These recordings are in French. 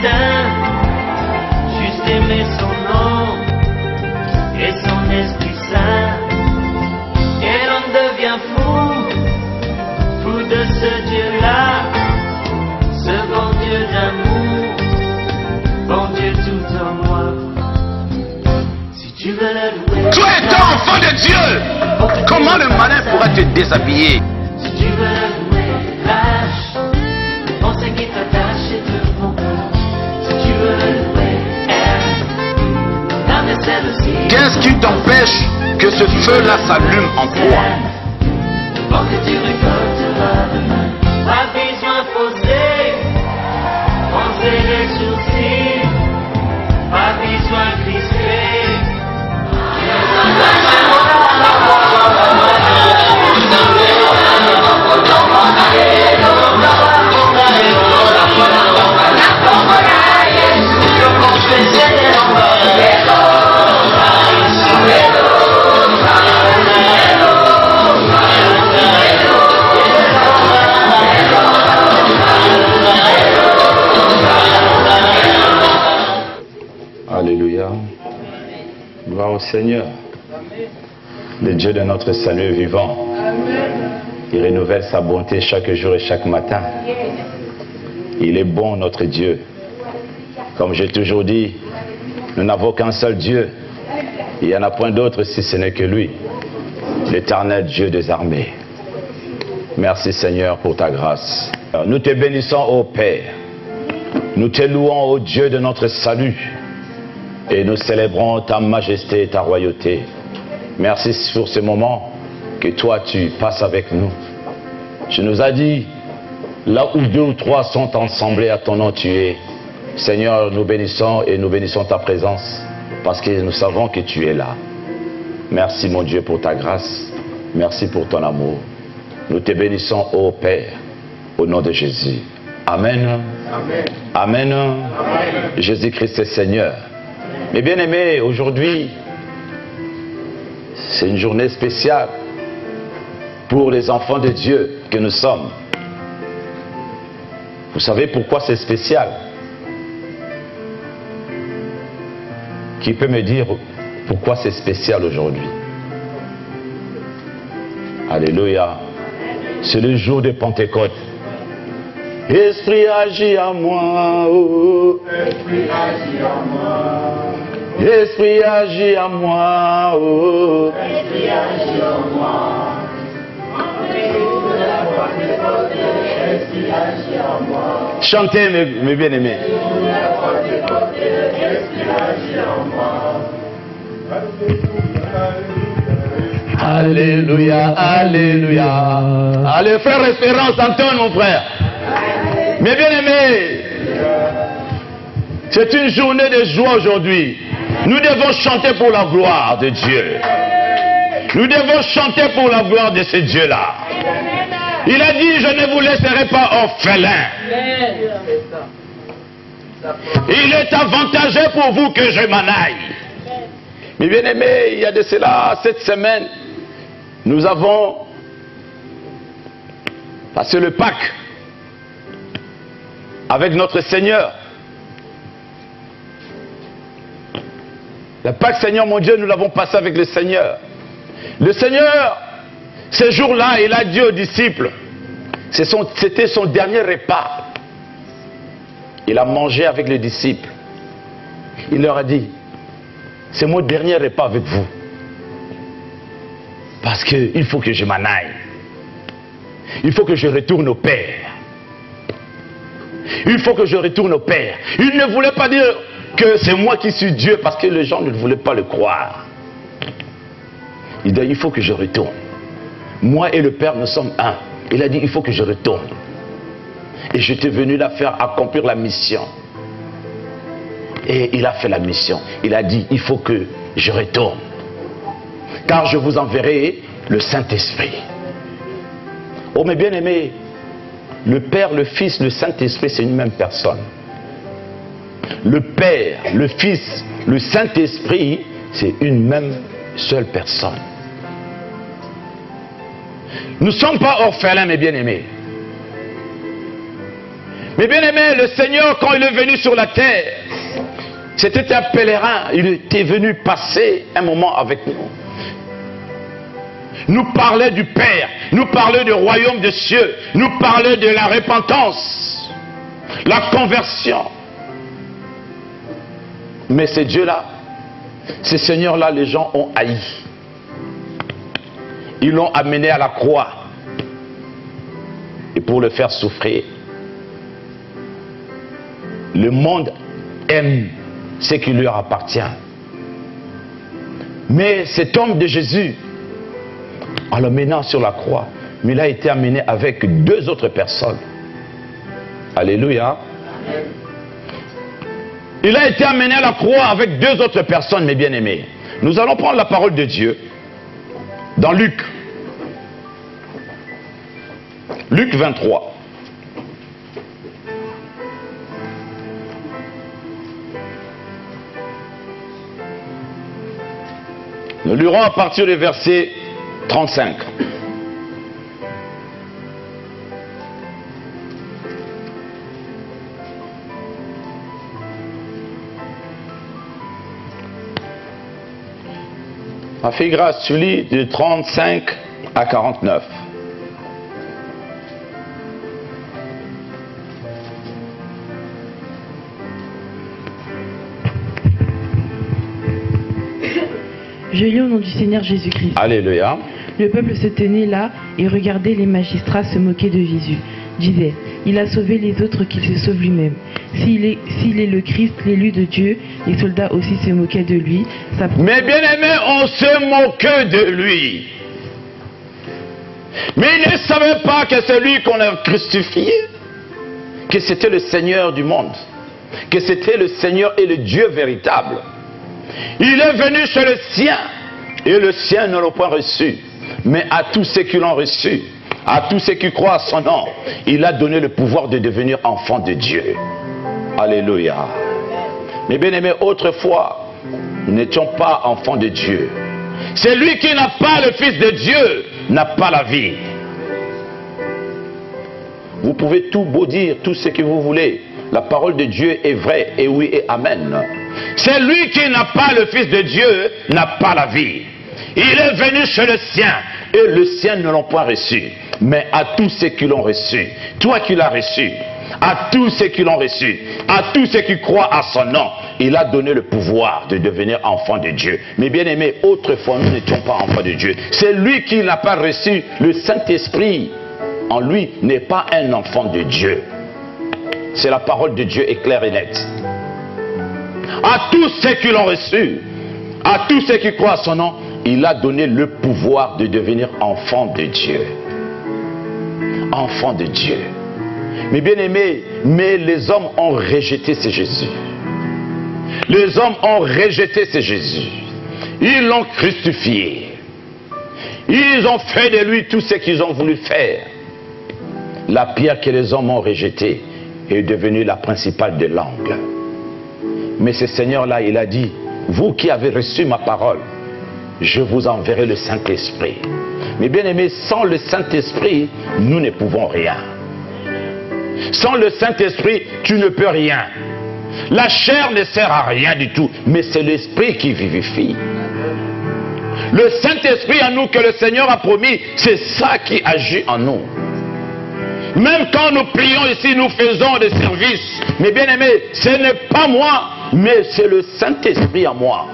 matin, juste aimer son nom et son Esprit Saint. Et l'on devient fou, fou de ce Dieu-là, ce bon Dieu d'amour, bon Dieu tout en moi. Si tu veux le louer, tu es un enfant de Dieu. Comment le malin pourra te déshabiller? Si tu veux le louer, lâche pensez qui t'attache et te font peur. Si tu veux le louer, aime la vaisselle aussi. Qu'est-ce qui t'empêche que ce feu-là s'allume en toi? Pour que tu récolteras demain. Pas besoin poser, penser les sourcils. Pas besoin crisper. Alléluia. Gloire au Seigneur. Le Dieu de notre salut est vivant. Il renouvelle sa bonté chaque jour et chaque matin. Il est bon, notre Dieu. Comme j'ai toujours dit, nous n'avons qu'un seul Dieu. Il n'y en a point d'autre si ce n'est que lui. L'éternel Dieu des armées. Merci Seigneur pour ta grâce. Nous te bénissons, ô Père. Nous te louons, ô Dieu de notre salut. Et nous célébrons ta majesté et ta royauté. Merci pour ce moment que toi tu passes avec nous. Tu nous as dit, là où 2 ou 3 sont ensemblés à ton nom tu es. Seigneur, nous bénissons et nous bénissons ta présence parce que nous savons que tu es là. Merci mon Dieu pour ta grâce. Merci pour ton amour. Nous te bénissons, ô Père, au nom de Jésus. Amen. Amen. Amen. Amen. Jésus-Christ est Seigneur. Mes bien-aimés, aujourd'hui, c'est une journée spéciale pour les enfants de Dieu que nous sommes. Vous savez pourquoi c'est spécial? Qui peut me dire pourquoi c'est spécial aujourd'hui? Alléluia. C'est le jour de Pentecôte. Esprit agit à moi, oh. Esprit agit à moi. Esprit agit à moi, oh. Esprit agit à moi. Chantez mes bien-aimés. Alléluia, alléluia. Allez faire référence, Antoine mon frère. Mes bien-aimés, c'est une journée de joie aujourd'hui. Nous devons chanter pour la gloire de Dieu. Nous devons chanter pour la gloire de ce Dieu-là. Il a dit, je ne vous laisserai pas orphelins. Il est avantageux pour vous que je m'en aille. Mes bien-aimés, il y a de cela, cette semaine, nous avons passé le Pâques avec notre Seigneur. Le Pâques, Seigneur mon Dieu, nous l'avons passé avec le Seigneur. Le Seigneur, ce jour-là, il a dit aux disciples, c'était son dernier repas. Il a mangé avec les disciples. Il leur a dit, c'est mon dernier repas avec vous. Parce qu'il faut que je m'en aille. Il faut que je retourne au Père. Il faut que je retourne au Père. Il ne voulait pas dire que c'est moi qui suis Dieu parce que les gens ne voulaient pas le croire. Il dit, il faut que je retourne. Moi et le Père, nous sommes un. Il a dit, il faut que je retourne. Et j'étais venu là faire accomplir la mission. Et il a fait la mission. Il a dit, il faut que je retourne. Car je vous enverrai le Saint-Esprit. Oh mes bien-aimés, le Père, le Fils, le Saint-Esprit, c'est une même personne. Le Père, le Fils, le Saint-Esprit, c'est une même seule personne. Nous ne sommes pas orphelins, mes bien-aimés. Mais bien aimé, le Seigneur, quand il est venu sur la terre, c'était un pèlerin. Il était venu passer un moment avec nous. Nous parlait du Père, nous parlait du royaume des cieux, nous parlait de la repentance, la conversion. Mais ces dieux-là, ces seigneurs-là, les gens ont haï. Ils l'ont amené à la croix. Et pour le faire souffrir, le monde aime ce qui lui appartient. Mais cet homme de Jésus, en l'amenant sur la croix, mais il a été amené avec 2 autres personnes. Alléluia. Il a été amené à la croix avec 2 autres personnes, mes bien-aimés. Nous allons prendre la parole de Dieu dans Luc. Luc 23. Nous lirons à partir du verset 35. Ma fille Grâce, tu lis de 35 à 49. Je lis au nom du Seigneur Jésus-Christ. Alléluia. Le peuple se tenait là et regardait les magistrats se moquer de Jésus. Disait, il a sauvé les autres qu'il se sauve lui-même. S'il est le Christ, l'élu de Dieu, les soldats aussi se moquaient de lui. Mais bien aimé, on se moquait de lui. Mais il ne savait pas que c'est lui qu'on a crucifié, que c'était le Seigneur du monde, que c'était le Seigneur et le Dieu véritable. Il est venu chez le sien, et le sien ne l'a pas reçu. Mais à tous ceux qui l'ont reçu, à tous ceux qui croient à son nom, il a donné le pouvoir de devenir enfant de Dieu. Alléluia. Mais bien aimés, autrefois, nous n'étions pas enfants de Dieu. Celui qui n'a pas le Fils de Dieu n'a pas la vie. Vous pouvez tout beau dire, tout ce que vous voulez. La parole de Dieu est vraie, et oui et amen. Celui qui n'a pas le Fils de Dieu n'a pas la vie. Il est venu chez le sien, et le sien ne l'ont pas reçu. Mais à tous ceux qui l'ont reçu, toi qui l'as reçu, à tous ceux qui l'ont reçu, à tous ceux qui croient à son nom, il a donné le pouvoir de devenir enfant de Dieu. Mais bien aimé, autrefois nous n'étions pas enfants de Dieu. Celui qui n'a pas reçu le Saint-Esprit en lui n'est pas un enfant de Dieu. C'est la parole de Dieu est claire et nette. À tous ceux qui l'ont reçu, à tous ceux qui croient à son nom, il a donné le pouvoir de devenir enfant de Dieu. Enfant de Dieu. Mais bien aimé, mais les hommes ont rejeté ce Jésus. Les hommes ont rejeté ce Jésus. Ils l'ont crucifié. Ils ont fait de lui tout ce qu'ils ont voulu faire. La pierre que les hommes ont rejetée est devenue la principale de l'angle. Mais ce Seigneur-là, il a dit, vous qui avez reçu ma parole, je vous enverrai le Saint-Esprit. Mais bien aimé, sans le Saint-Esprit, nous ne pouvons rien. Sans le Saint-Esprit, tu ne peux rien. La chair ne sert à rien du tout, mais c'est l'Esprit qui vivifie. Le Saint-Esprit en nous que le Seigneur a promis, c'est ça qui agit en nous. Même quand nous prions ici, nous faisons des services. Mais bien aimé, ce n'est pas moi, mais c'est le Saint-Esprit en moi.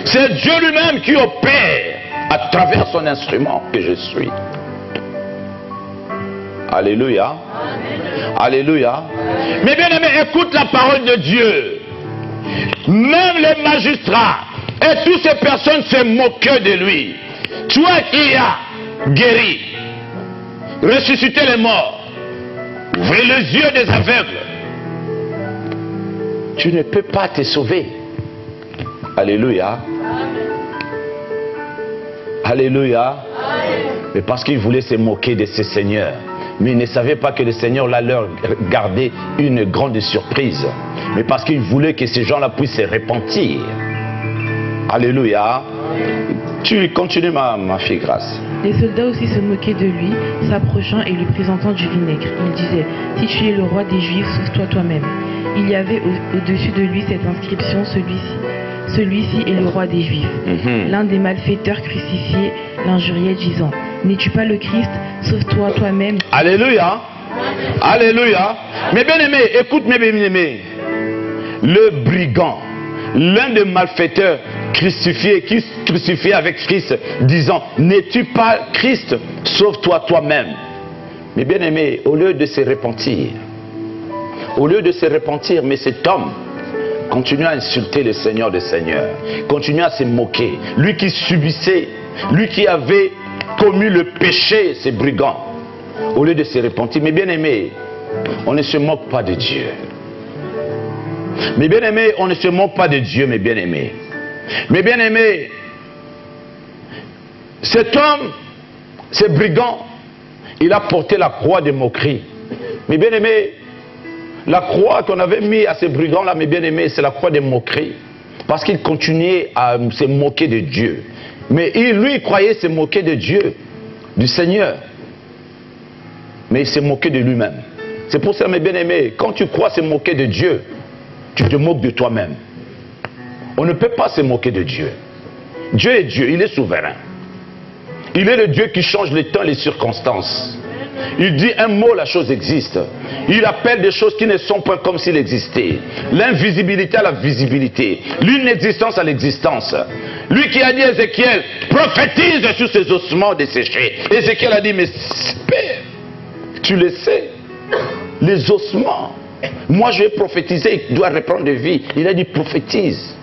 C'est Dieu lui-même qui opère à travers son instrument que je suis. Alléluia. Alléluia. Mais bien aimé, écoute la parole de Dieu. Même les magistrats et toutes ces personnes se moquaient de lui. Toi qui as guéri, ressuscité les morts, ouvrir les yeux des aveugles, tu ne peux pas te sauver. Alléluia. Alléluia. Mais parce qu'ils voulaient se moquer de ces seigneurs. Mais ils ne savaient pas que le Seigneur là leur gardait une grande surprise. Mais parce qu'ils voulaient que ces gens-là puissent se repentir. Alléluia. Tu continues ma fille Grâce. Les soldats aussi se moquaient de lui, s'approchant et lui présentant du vinaigre. Ils disaient, « Si tu es le roi des Juifs, sauve-toi toi-même. » Il y avait au-dessus de lui cette inscription, celui-ci est le roi des Juifs. L'un des malfaiteurs crucifiés l'injuriait, disant, « N'es-tu pas le Christ? Sauve-toi toi-même. » Alléluia. Alléluia. Mes bien-aimés, écoute mes bien-aimés. Le brigand, l'un des malfaiteurs crucifiés, qui crucifiait avec Christ, disant, n'es-tu pas Christ? Sauve-toi toi-même. Mes bien-aimés, au lieu de se repentir, mais cet homme continue à insulter le Seigneur des Seigneurs, continue à se moquer. Lui qui subissait, lui qui avait commis le péché, ces brigands, au lieu de se repentir. Mes bien-aimés, on ne se moque pas de Dieu. Mes bien-aimés, on ne se moque pas de Dieu, mes bien-aimés. Mes bien-aimés, cet homme, ce brigand, il a porté la croix de moquerie. Mes bien-aimés, la croix qu'on avait mise à ces brigands-là, mes bien-aimés, c'est la croix de moquerie. Parce qu'il continuait à se moquer de Dieu. Mais lui, il croyait se moquer de Dieu, du Seigneur. Mais il s'est moqué de lui-même. C'est pour ça, mes bien-aimés, quand tu crois se moquer de Dieu, tu te moques de toi-même. On ne peut pas se moquer de Dieu. Dieu est Dieu, il est souverain. Il est le Dieu qui change les temps et les circonstances. Il dit un mot, la chose existe. Il appelle des choses qui ne sont pas comme s'il existait. L'invisibilité à la visibilité. L'inexistence à l'existence. Lui qui a dit à Ézéchiel, prophétise sur ces ossements desséchés. Ézéchiel a dit, mais Père, tu le sais, les ossements. Moi je vais prophétiser, il doit reprendre de vie. Il a dit prophétise.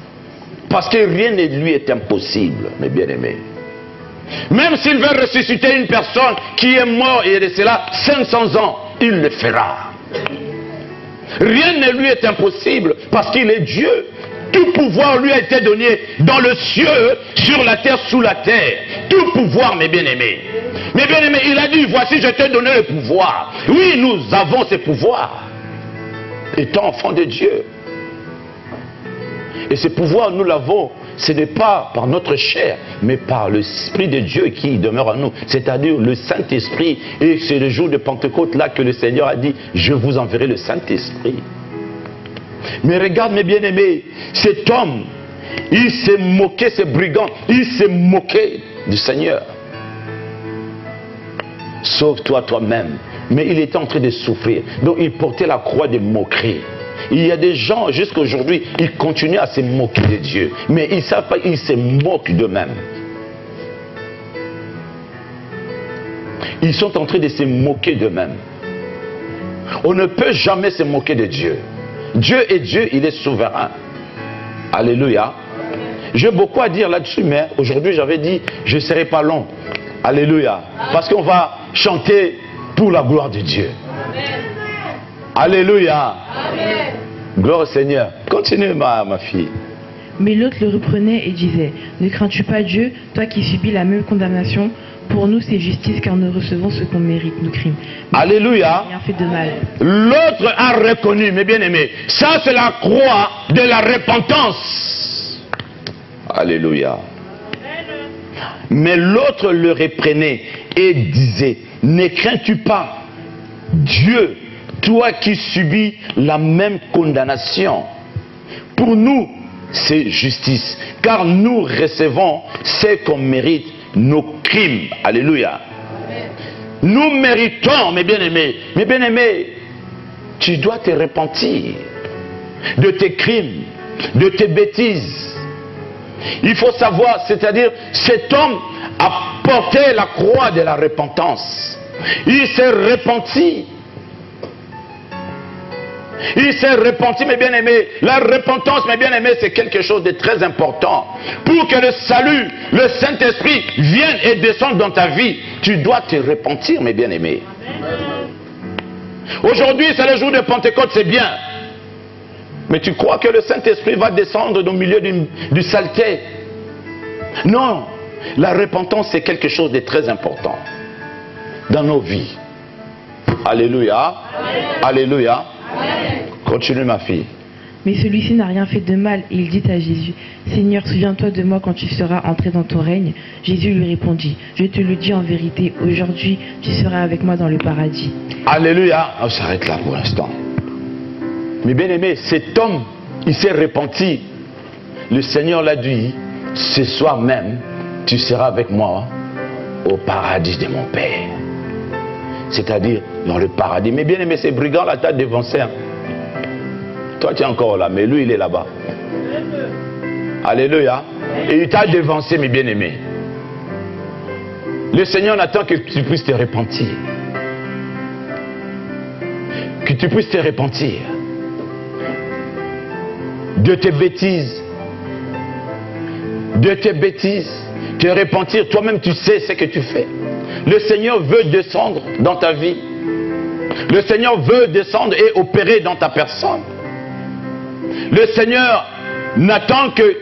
Parce que rien de lui est impossible, mes bien-aimés. Même s'il veut ressusciter une personne qui est morte et de cela 500 ans, il le fera. Rien ne lui est impossible parce qu'il est Dieu. Tout pouvoir lui a été donné dans le ciel, sur la terre, sous la terre. Tout pouvoir, mes bien-aimés. Mes bien-aimés, il a dit, voici je t'ai donné le pouvoir. Oui, nous avons ce pouvoir. Étant enfants de Dieu. Et ce pouvoir, nous l'avons, ce n'est pas par notre chair, mais par l'Esprit de Dieu qui demeure en nous. C'est-à-dire le Saint-Esprit. Et c'est le jour de Pentecôte là que le Seigneur a dit, je vous enverrai le Saint-Esprit. Mais regarde mes bien-aimés, cet homme, il s'est moqué, ce brigand, il s'est moqué du Seigneur. Sauve-toi toi-même. Mais il était en train de souffrir. Donc il portait la croix de moquerie. Il y a des gens, jusqu'à aujourd'hui, ils continuent à se moquer de Dieu. Mais ils ne savent pas, ils se moquent d'eux-mêmes. Ils sont en train de se moquer d'eux-mêmes. On ne peut jamais se moquer de Dieu. Dieu est Dieu, il est souverain. Alléluia. J'ai beaucoup à dire là-dessus, mais aujourd'hui j'avais dit, je ne serai pas long. Alléluia. Parce qu'on va chanter pour la gloire de Dieu. Alléluia. Amen. Gloire au Seigneur. Continue ma fille. Mais l'autre le reprenait et disait, ne crains-tu pas Dieu, toi qui subis la même condamnation? Pour nous c'est justice car nous recevons ce qu'on mérite, nos crimes. Mais alléluia. rien fait de mal. L'autre a reconnu, mes bien-aimés, ça c'est la croix de la repentance. Alléluia. Mais l'autre le reprenait et disait, ne crains-tu pas Dieu, toi qui subis la même condamnation? Pour nous, c'est justice, car nous recevons ce qu'on mérite, nos crimes. Alléluia. Amen. Nous méritons, mes bien-aimés, tu dois te repentir de tes crimes, de tes bêtises. Il faut savoir, c'est-à-dire, cet homme a porté la croix de la repentance. Il s'est repenti. Il s'est repenti, mes bien-aimés. La repentance, mes bien-aimés, c'est quelque chose de très important. Pour que le salut, le Saint-Esprit vienne et descende dans ta vie, tu dois te repentir, mes bien-aimés. Aujourd'hui, c'est le jour de Pentecôte, c'est bien. Mais tu crois que le Saint-Esprit va descendre au milieu du saleté? Non. La repentance, c'est quelque chose de très important dans nos vies. Alléluia. Amen. Alléluia. Amen. Continue ma fille. Mais celui-ci n'a rien fait de mal et il dit à Jésus, « Seigneur, souviens-toi de moi quand tu seras entré dans ton règne. » Jésus lui répondit, « Je te le dis en vérité, aujourd'hui tu seras avec moi dans le paradis. » Alléluia. On s'arrête là pour l'instant. Mais bien aimé, cet homme, il s'est repenti. Le Seigneur l'a dit, ce soir même, tu seras avec moi au paradis de mon Père. C'est-à-dire dans le paradis. Mais bien aimé, ces brigands là t'as devancé. Hein. Toi tu es encore là, mais lui il est là-bas. Alléluia. Et il t'a devancé, mes bien-aimés. Le Seigneur n'attend que tu puisses te repentir. Que tu puisses te repentir de tes bêtises. De tes bêtises. Te repentir, toi-même tu sais ce que tu fais. Le Seigneur veut descendre dans ta vie. Le Seigneur veut descendre et opérer dans ta personne. Le Seigneur n'attend que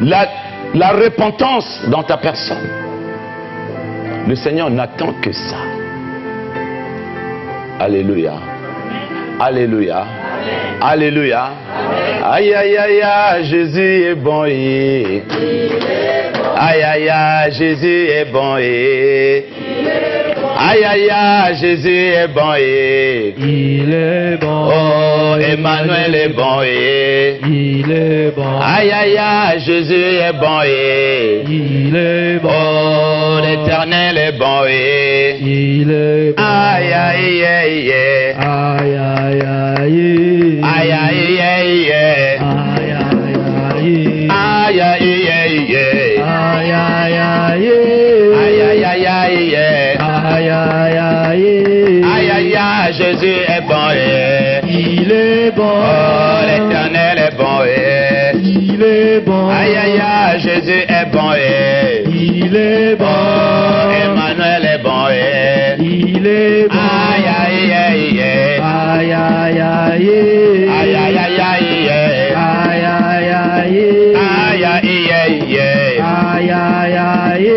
la repentance dans ta personne. Le Seigneur n'attend que ça. Alléluia. Alléluia. Alléluia. Aïe aïe aïe aïe, Jésus est bon. Aïe aïe aïe, Jésus est bon. Aïe aïe aïe, Jésus est bon. Il est bon. Oh, Emmanuel est bon. Il est bon. Aïe aïe aïe, Jésus est bon. Il est bon. Oh, l'Éternel est bon. Il est bon. Aïe aïe aïe aïe. Aïe aïe aïe. Aïe aïe aïe aïe. Aïe aïe aïe. Aïe aïe aïe. Aïe aïe aïe. Aïe aïe aïe. Aïe aïe aïe. Aïe aïe aïe, Jésus est bon. Il est bon. Oh, l'Éternel est bon. Il est bon. Aïe aïe aïe, Jésus est bon. Il est bon. Oh, Emmanuel est bon. Il est bon. Aïe aïe aïe. Aïe aïe aïe. Aïe aïe aïe aïe. Aïe aïe aïe. Aïe aïe aïe. Aïe aïe aïe.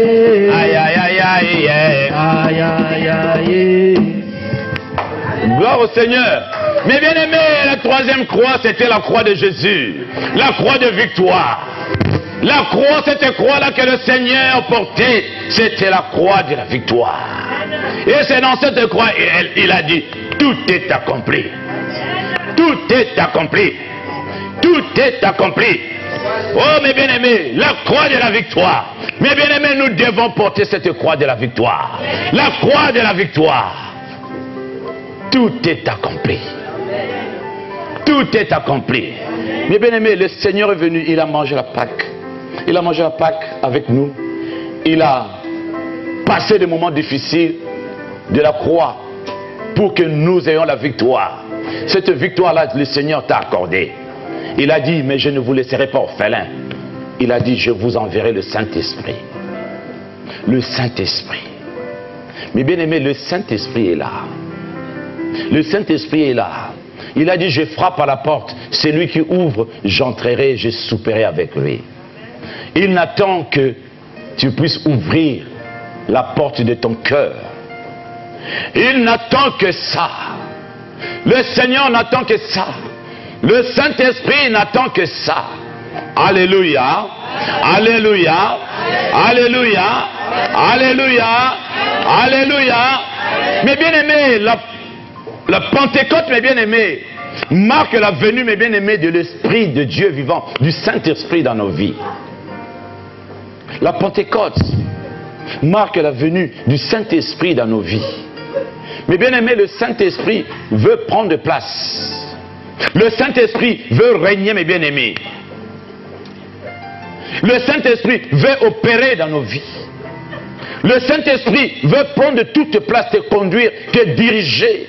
Aïe aïe aïe aïe. Aïe aïe aïe. Gloire au Seigneur. Mais bien aimé, la troisième croix, c'était la croix de Jésus. La croix de victoire. La croix, cette croix-là que le Seigneur portait, c'était la croix de la victoire. Et c'est dans cette croix, il a dit, tout est accompli. Tout est accompli. Tout est accompli. Oh mes bien-aimés, la croix de la victoire. Mes bien-aimés, nous devons porter cette croix de la victoire. La croix de la victoire. Tout est accompli. Tout est accompli. Mes bien-aimés, le Seigneur est venu, il a mangé la Pâque. Il a mangé la Pâque avec nous. Il a passé des moments difficiles de la croix pour que nous ayons la victoire. Cette victoire-là, le Seigneur t'a accordée. Il a dit, mais je ne vous laisserai pas orphelin. Il a dit, je vous enverrai le Saint-Esprit. Le Saint-Esprit. Mais bien aimé, le Saint-Esprit est là. Le Saint-Esprit est là. Il a dit, je frappe à la porte. Celui qui ouvre, j'entrerai, je souperai avec lui. Il n'attend que tu puisses ouvrir la porte de ton cœur. Il n'attend que ça. Le Seigneur n'attend que ça. Le Saint-Esprit n'attend que ça. Alléluia. Alléluia. Alléluia. Alléluia. Alléluia. Mes bien-aimés, la Pentecôte, mes bien-aimés, marque la venue, mes bien-aimés, de l'Esprit de Dieu vivant, du Saint-Esprit dans nos vies. La Pentecôte marque la venue du Saint-Esprit dans nos vies. Mais bien aimé, le Saint-Esprit veut prendre place. Le Saint-Esprit veut régner, mes bien-aimés. Le Saint-Esprit veut opérer dans nos vies. Le Saint-Esprit veut prendre toute place, te conduire, te diriger.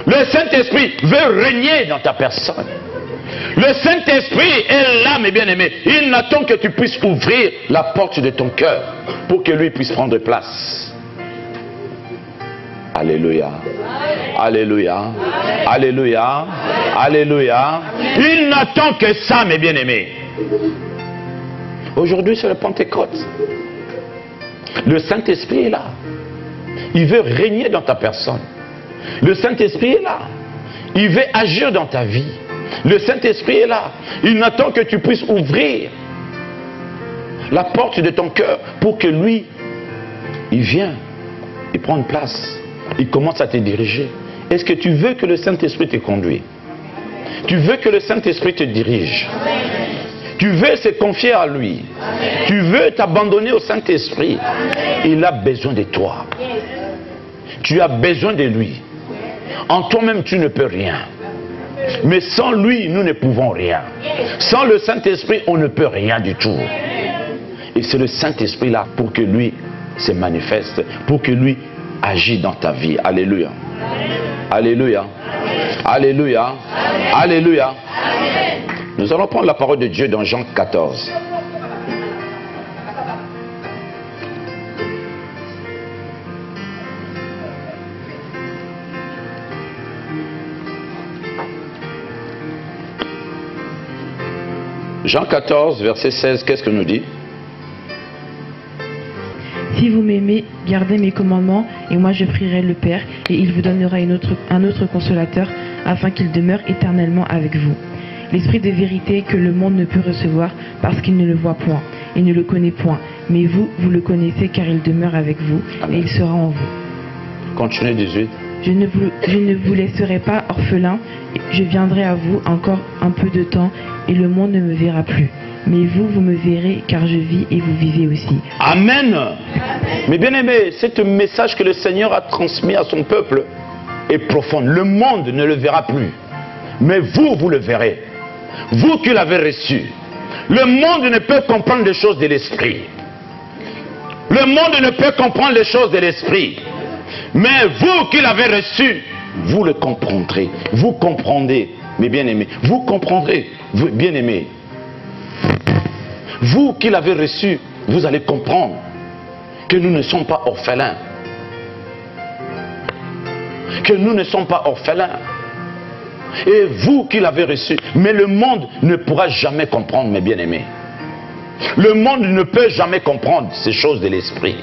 Le Saint-Esprit veut régner dans ta personne. Le Saint-Esprit est là, mes bien-aimés. Il n'attend que tu puisses ouvrir la porte de ton cœur pour que lui puisse prendre place. Alléluia. Alléluia. Alléluia. Alléluia. Il n'attend que ça, mes bien-aimés. Aujourd'hui, c'est le Pentecôte. Le Saint-Esprit est là. Il veut régner dans ta personne. Le Saint-Esprit est là. Il veut agir dans ta vie. Le Saint-Esprit est là. Il n'attend que tu puisses ouvrir la porte de ton cœur pour que lui, il vienne, il prend place, il commence à te diriger. Est-ce que tu veux que le Saint-Esprit te conduise? Tu veux que le Saint-Esprit te dirige? Tu veux se confier à lui? Tu veux t'abandonner au Saint-Esprit? Il a besoin de toi. Tu as besoin de lui. En toi-même, tu ne peux rien. Mais sans lui, nous ne pouvons rien. Sans le Saint-Esprit, on ne peut rien du tout. Et c'est le Saint-Esprit là pour que lui se manifeste, pour que lui agisse dans ta vie. Alléluia. Alléluia. Alléluia. Alléluia. Nous allons prendre la parole de Dieu dans Jean 14. Jean 14, verset 16, qu'est-ce que nous dit? Si vous m'aimez, gardez mes commandements, et moi je prierai le Père, et il vous donnera un autre consolateur, afin qu'il demeure éternellement avec vous. L'Esprit de vérité que le monde ne peut recevoir, parce qu'il ne le voit point, et ne le connaît point. Mais vous, vous le connaissez, car il demeure avec vous, et il sera en vous. Continuez 18. Je ne vous laisserai pas orphelin, je viendrai à vous encore un peu de temps, et le monde ne me verra plus. Mais vous, vous me verrez, car je vis et vous vivez aussi. Amen. Mais bien aimé, c'est un message que le Seigneur a transmis à son peuple est profond. Le monde ne le verra plus. Mais vous, vous le verrez. Vous qui l'avez reçu. Le monde ne peut comprendre les choses de l'esprit. Le monde ne peut comprendre les choses de l'esprit. Mais vous qui l'avez reçu, vous le comprendrez. Vous comprendrez, mes bien-aimés. Vous comprendrez, bien-aimés. Vous qui l'avez reçu, vous allez comprendre que nous ne sommes pas orphelins. Que nous ne sommes pas orphelins. Et vous qui l'avez reçu, mais le monde ne pourra jamais comprendre, mes bien-aimés. Le monde ne peut jamais comprendre ces choses de l'esprit.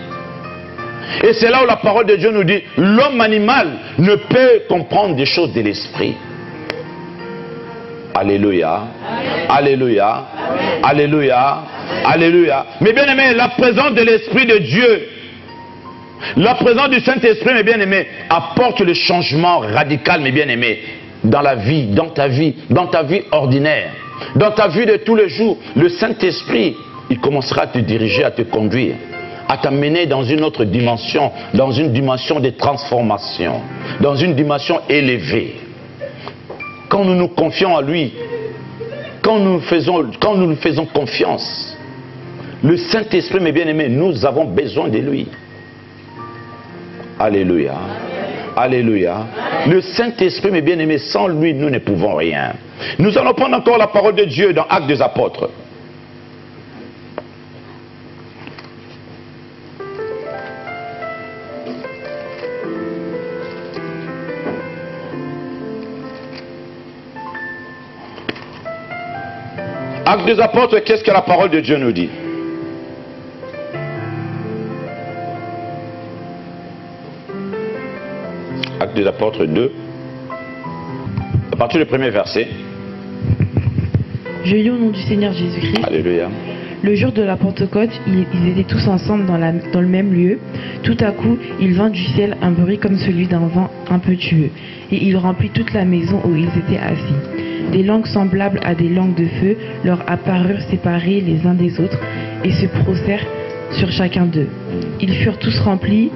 Et c'est là où la parole de Dieu nous dit, l'homme animal ne peut comprendre des choses de l'esprit. Alléluia. Alléluia. Alléluia. Alléluia. Mais bien aimé, la présence de l'Esprit de Dieu, la présence du Saint-Esprit, mes bien aimés, apporte le changement radical, mes bien aimés, dans la vie, dans ta vie ordinaire, dans ta vie de tous les jours. Le Saint-Esprit, il commencera à te diriger, à te conduire, à t'amener dans une autre dimension, dans une dimension de transformation, dans une dimension élevée. Quand nous nous confions à lui, quand nous nous faisons confiance, le Saint-Esprit, mes bien-aimés, nous avons besoin de lui. Alléluia. Alléluia. Le Saint-Esprit, mes bien-aimés, sans lui, nous ne pouvons rien. Nous allons prendre encore la parole de Dieu dans Actes des Apôtres. Actes des Apôtres, qu'est-ce que la parole de Dieu nous dit? Actes des Apôtres 2, à partir du premier verset. Je lis au nom du Seigneur Jésus-Christ. Alléluia. Le jour de la Pentecôte, ils étaient tous ensemble dans le même lieu. Tout à coup, il vint du ciel un bruit comme celui d'un vent impétueux, et il remplit toute la maison où ils étaient assis. Des langues semblables à des langues de feu leur apparurent séparées les uns des autres et se posèrent sur chacun d'eux. Ils furent tous remplis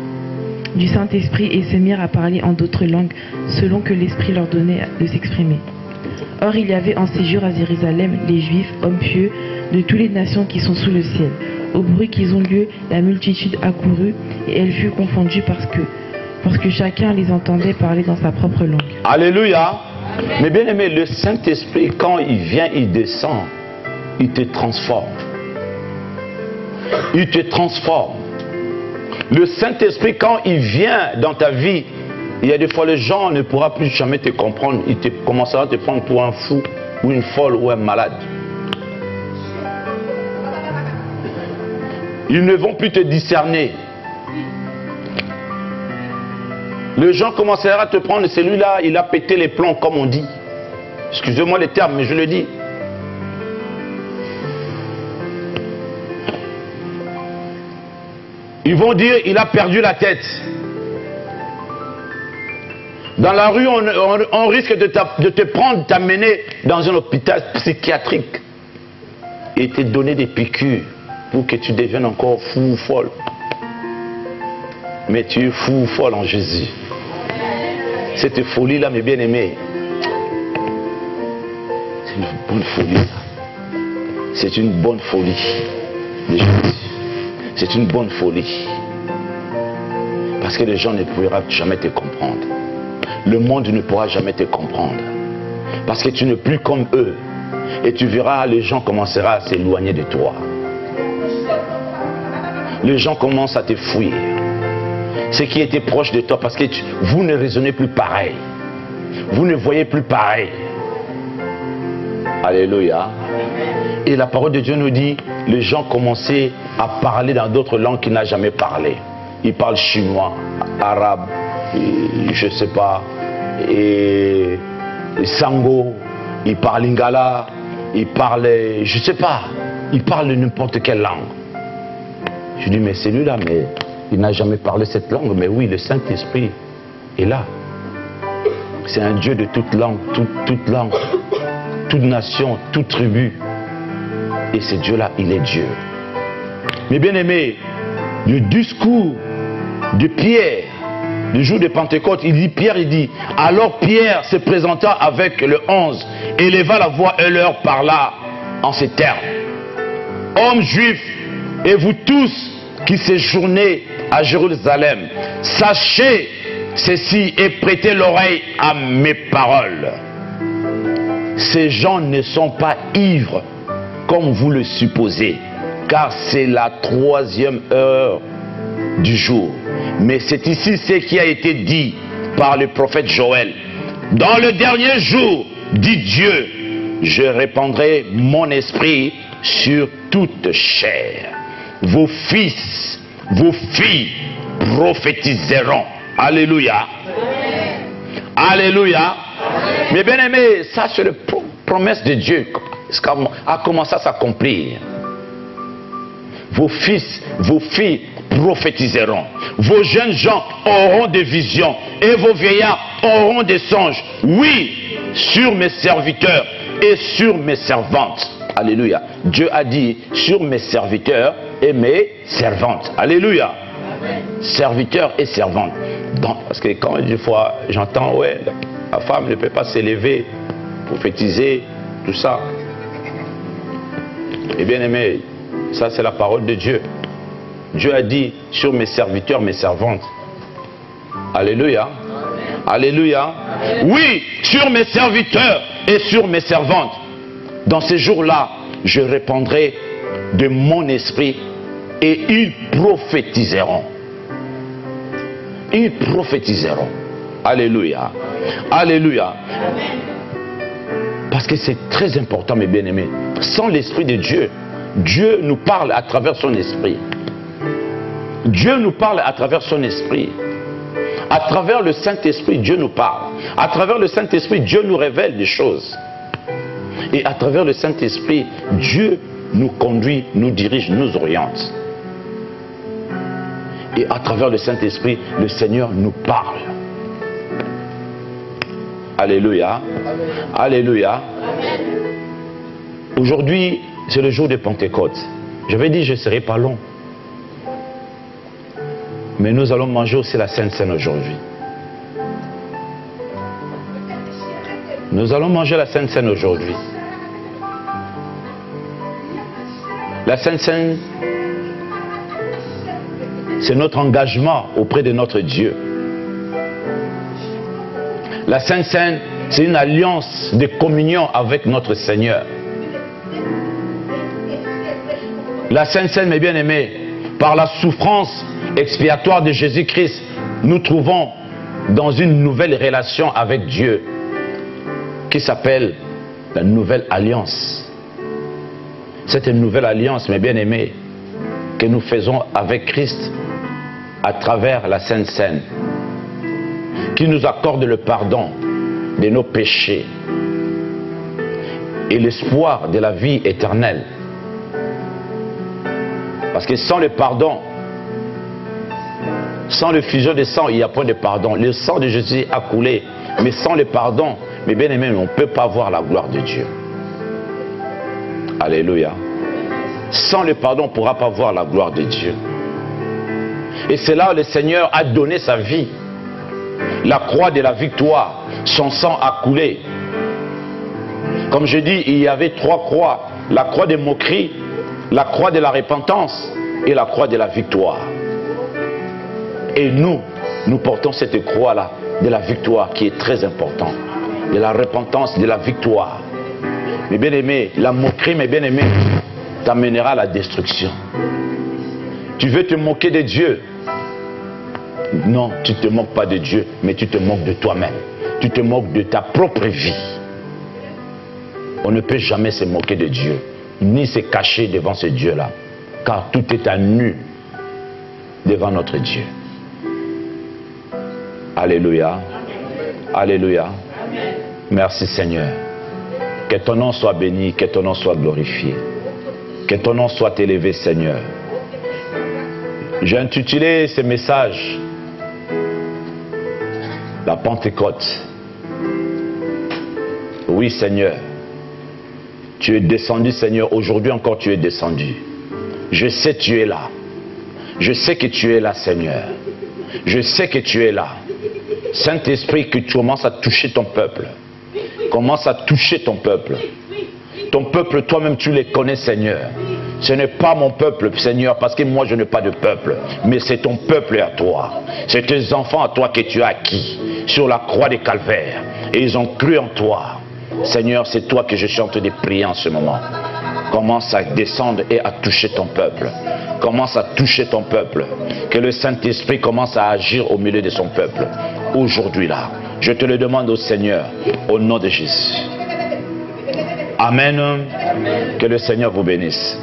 du Saint-Esprit et se mirent à parler en d'autres langues selon que l'Esprit leur donnait de s'exprimer. Or il y avait en séjour à Jérusalem les Juifs, hommes pieux, de toutes les nations qui sont sous le ciel. Au bruit qu'ils ont lieu, la multitude accourut et elle fut confondue parce que chacun les entendait parler dans sa propre langue. Alléluia. Mais bien aimé, le Saint-Esprit, quand il vient, il descend, il te transforme. Il te transforme. Le Saint-Esprit, quand il vient dans ta vie, il y a des fois les gens ne pourront plus jamais te comprendre. Ils commenceront à te prendre pour un fou, ou une folle, ou un malade. Ils ne vont plus te discerner. Les gens commenceront à te prendre, celui-là, il a pété les plombs, comme on dit. Excusez-moi les termes, mais je le dis. Ils vont dire, il a perdu la tête. Dans la rue, on risque de te prendre, t'amener dans un hôpital psychiatrique et te donner des piqûres pour que tu deviennes encore fou ou folle. Mais tu es fou ou folle en Jésus. Cette folie-là, mes bien-aimés, c'est une bonne folie. C'est une bonne folie de Jésus. C'est une bonne folie. Parce que les gens ne pourront jamais te comprendre. Le monde ne pourra jamais te comprendre. Parce que tu n'es plus comme eux. Et tu verras, les gens commenceront à s'éloigner de toi. Les gens commencent à te fuir. Ceux qui étaient proches de toi, parce que vous ne raisonnez plus pareil. Vous ne voyez plus pareil. Alléluia. Et la parole de Dieu nous dit, les gens commençaient à parler dans d'autres langues qu'ils n'ont jamais parlé. Ils parlent chinois, arabe, je ne sais pas, et sango, ils parlent lingala, ils parlent, je ne sais pas, ils parlent n'importe quelle langue. Je dis, mais celui-là, mais il n'a jamais parlé cette langue. Mais oui, le Saint-Esprit est là. C'est un Dieu de toute langue, toute nation, toute tribu. Et ce Dieu-là, il est Dieu. Mais bien aimé, le discours de Pierre, le jour de Pentecôte, Pierre dit, alors Pierre se présenta avec le 11, éleva la voix et leur parla en ces termes. Hommes juifs, et vous tous qui séjournez à Jérusalem, sachez ceci et prêtez l'oreille à mes paroles. Ces gens ne sont pas ivres comme vous le supposez, car c'est la 3e heure du jour. Mais c'est ici ce qui a été dit par le prophète Joël. Dans le dernier jour, dit Dieu, je répandrai mon esprit sur toute chair. Vos fils, vos filles prophétiseront. Alléluia. Alléluia. Mais bien aimé, ça c'est la promesse de Dieu a commencé à s'accomplir. Vos fils, vos filles prophétiseront. Vos jeunes gens auront des visions et vos vieillards auront des songes. Oui, sur mes serviteurs et sur mes servantes. Alléluia. Dieu a dit sur mes serviteurs et mes servantes. Alléluia. Serviteurs et servantes. Donc, parce que quand des fois j'entends, ouais, la femme ne peut pas s'élever, prophétiser, tout ça. Et bien aimé, ça c'est la parole de Dieu. Dieu a dit sur mes serviteurs, mes servantes. Alléluia. Alléluia. Oui, sur mes serviteurs et sur mes servantes. Dans ces jours-là, je répandrai de mon esprit et ils prophétiseront. Ils prophétiseront. Alléluia. Alléluia. Parce que c'est très important, mes bien-aimés. Sans l'Esprit de Dieu, Dieu nous parle à travers son esprit. Dieu nous parle à travers son esprit. À travers le Saint-Esprit, Dieu nous parle. À travers le Saint-Esprit, Dieu nous révèle des choses. Et à travers le Saint-Esprit, Dieu nous conduit, nous dirige, nous oriente. Et à travers le Saint-Esprit, le Seigneur nous parle. Alléluia. Alléluia. Aujourd'hui, c'est le jour de Pentecôte. J'avais dit, je ne serai pas long. Mais nous allons manger aussi la Sainte Seine aujourd'hui. Nous allons manger la Sainte Seine aujourd'hui. La Sainte Seine, c'est notre engagement auprès de notre Dieu. La Sainte Seine, c'est une alliance de communion avec notre Seigneur. La Sainte Seine, mes bien-aimés, par la souffrance expiatoire de Jésus-Christ, nous trouvons dans une nouvelle relation avec Dieu qui s'appelle la nouvelle alliance. C'est une nouvelle alliance, mes bien-aimés, que nous faisons avec Christ à travers la Sainte Seine, qui nous accorde le pardon de nos péchés et l'espoir de la vie éternelle. Parce que sans le pardon, sans le fusion de sang, il n'y a point de pardon. Le sang de Jésus a coulé, mais sans le pardon, mes bien-aimés, on ne peut pas voir la gloire de Dieu. Alléluia. Sans le pardon, on ne pourra pas voir la gloire de Dieu. Et c'est là où le Seigneur a donné sa vie. La croix de la victoire, son sang a coulé. Comme je dis, il y avait 3 croix. La croix des moqueries, la croix de la repentance et la croix de la victoire. Et nous portons cette croix-là de la victoire qui est très importante. De la repentance, de la victoire. Mes bien-aimés, la moquerie, mes bien-aimés, t'amènera à la destruction. Tu veux te moquer de Dieu? Non, tu ne te moques pas de Dieu, mais tu te moques de toi-même. Tu te moques de ta propre vie. On ne peut jamais se moquer de Dieu, ni se cacher devant ce Dieu-là, car tout est à nu devant notre Dieu. Alléluia. Alléluia. Merci Seigneur. Que ton nom soit béni, que ton nom soit glorifié. Que ton nom soit élevé Seigneur. J'ai intitulé ce message la Pentecôte. Oui Seigneur, tu es descendu Seigneur, aujourd'hui encore tu es descendu. Je sais que tu es là. Je sais que tu es là Seigneur. Je sais que tu es là. Saint-Esprit, que tu commences à toucher ton peuple. Commence à toucher ton peuple. Ton peuple, toi-même tu les connais Seigneur. Ce n'est pas mon peuple Seigneur, parce que moi je n'ai pas de peuple, mais c'est ton peuple à toi. C'est tes enfants à toi que tu as acquis sur la croix des calvaires. Et ils ont cru en toi. Seigneur, c'est toi que je suis en train de prier en ce moment. Commence à descendre et à toucher ton peuple. Commence à toucher ton peuple. Que le Saint-Esprit commence à agir au milieu de son peuple. Aujourd'hui là, je te le demande au Seigneur, au nom de Jésus. Amen. Amen. Que le Seigneur vous bénisse.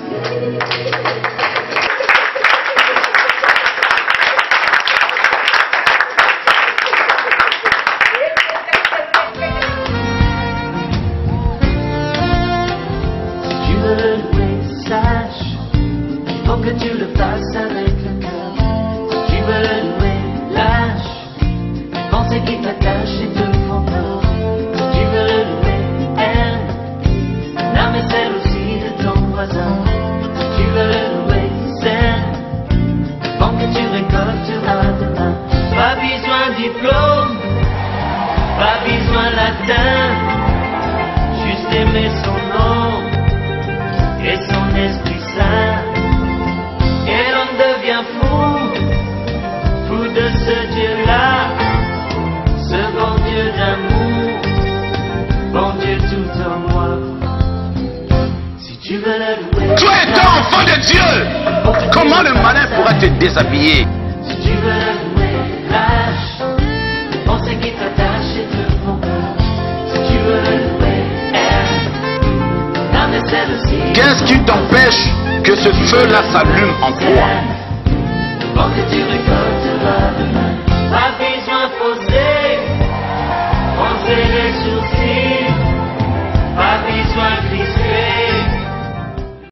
Comment le malin pourra te déshabiller? Si tu veux l'avouer, lâche. Pensez qu'il t'attache et te font peur. Si tu veux l'avouer, aime. L'âme est celle aussi. Qu'est-ce qui t'empêche que ce feu-là s'allume en toi? Quand que tu récolteras demain, pas besoin de fausser. Froncer les sourcils, pas besoin de